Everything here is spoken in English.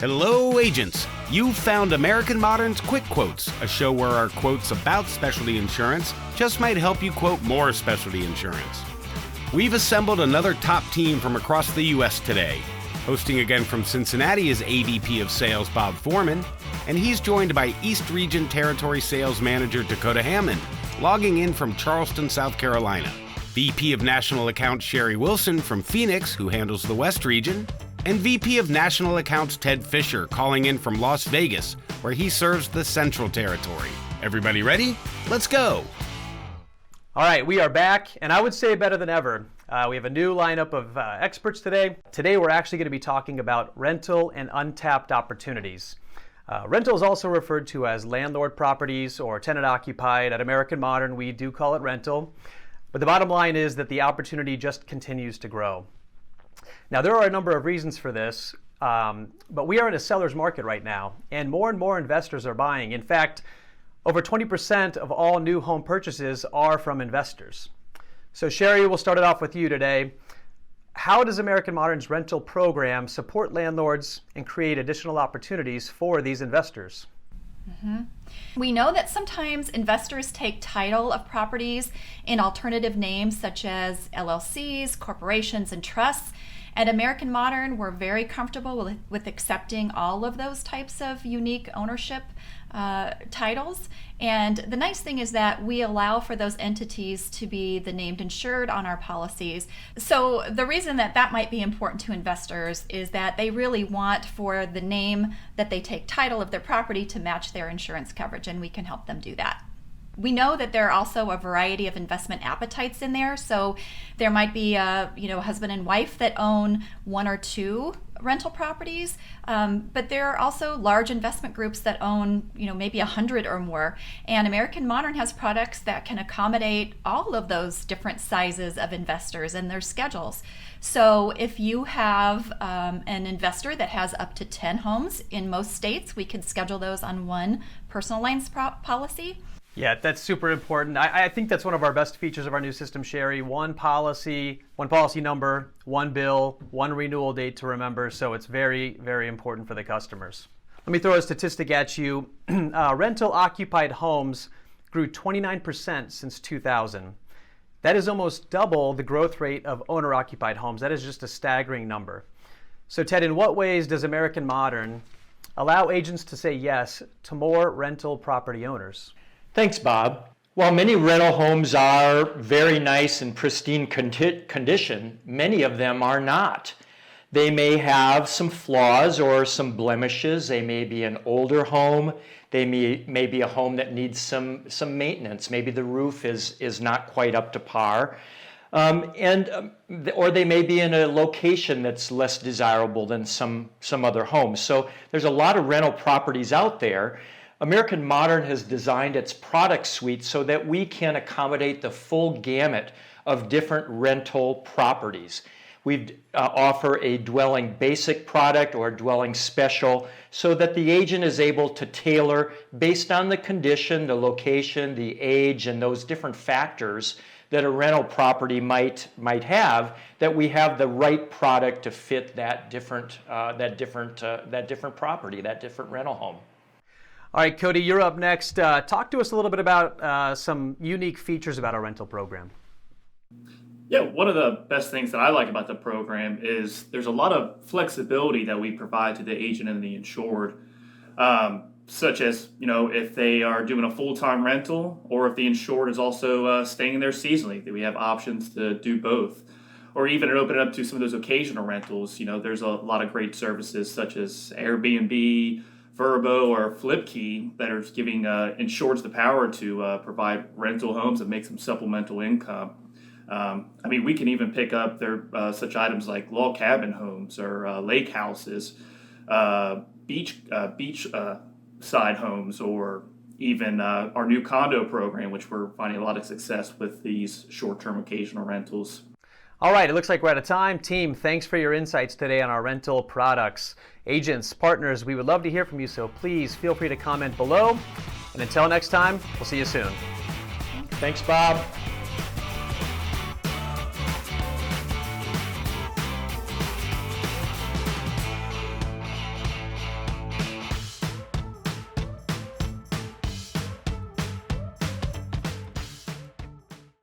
Hello, agents. You've found American Modern's Quick Quotes, a show where our quotes about specialty insurance just might help you quote more specialty insurance. We've assembled another top team from across the U.S. today. Hosting again from Cincinnati is AVP of Sales Bob Foreman, and he's joined by East Region Territory Sales Manager Dakota Hammond, logging in from Charleston, South Carolina. VP of National Accounts Sheri Wilson from Phoenix, who handles the West Region, and VP of National Accounts Ted Fisher, calling in from Las Vegas, where he serves the Central Territory. Everybody ready? Let's go! All right, we are back, and I would say better than ever. We have a new lineup of experts today. Today we're actually going to be talking about rental and untapped opportunities. Rental is also referred to as landlord properties or tenant occupied. At American Modern, we do call it rental. But the bottom line is that the opportunity just continues to grow. Now, there are a number of reasons for this, but we are in a seller's market right now, and more investors are buying. In fact, over 20% of all new home purchases are from investors. So Sheri, we'll start it off with you today. How does American Modern's rental program support landlords and create additional opportunities for these investors? We know that sometimes investors take title of properties in alternative names such as LLCs, corporations, and trusts. At American Modern, we're very comfortable with accepting all of those types of unique ownership titles. And the nice thing is that we allow for those entities to be the named insured on our policies. So the reason that that might be important to investors is that they really want for the name that they take title of their property to match their insurance coverage, and we can help them do that. We know that there are also a variety of investment appetites in there. So there might be a husband and wife that own one or two rental properties, but there are also large investment groups that own maybe 100 or more. And American Modern has products that can accommodate all of those different sizes of investors and their schedules. So if you have an investor that has up to 10 homes in most states, we can schedule those on one personal lines policy. Yeah, that's super important. I think that's one of our best features of our new system, Sheri. One policy number, one bill, one renewal date to remember. So it's very, very important for the customers. Let me throw a statistic at you. Rental occupied homes grew 29% since 2000. That is almost double the growth rate of owner occupied homes. That is just a staggering number. So Ted, in what ways does American Modern allow agents to say yes to more rental property owners? Thanks, Bob. While many rental homes are very nice and pristine condition, many of them are not. They may have some flaws or some blemishes. They may be an older home. They may be a home that needs some maintenance. Maybe the roof is not quite up to par. Or they may be in a location that's less desirable than some other homes. So there's a lot of rental properties out there. American Modern has designed its product suite so that we can accommodate the full gamut of different rental properties. We offer a dwelling basic product or a dwelling special so that the agent is able to tailor based on the condition, the location, the age, and those different factors that a rental property might have, that we have the right product to fit that different property, that different rental home. All right, Cody, you're up next. Talk to us a little bit about some unique features about our rental program. Yeah, one of the best things that I like about the program is there's a lot of flexibility that we provide to the agent and the insured, such as, if they are doing a full-time rental or if the insured is also staying there seasonally, that we have options to do both. Or even open it up to some of those occasional rentals. There's a lot of great services such as Airbnb, Verbo, or Flipkey that are giving insureds the power to provide rental homes that make some supplemental income. We can even pick up their such items like log cabin homes or lake houses, beach side homes, or even our new condo program, which we're finding a lot of success with these short-term occasional rentals. All right, it looks like we're out of time. Team, thanks for your insights today on our rental products. Agents, partners, we would love to hear from you, so please feel free to comment below. And until next time, we'll see you soon. Thanks, Bob.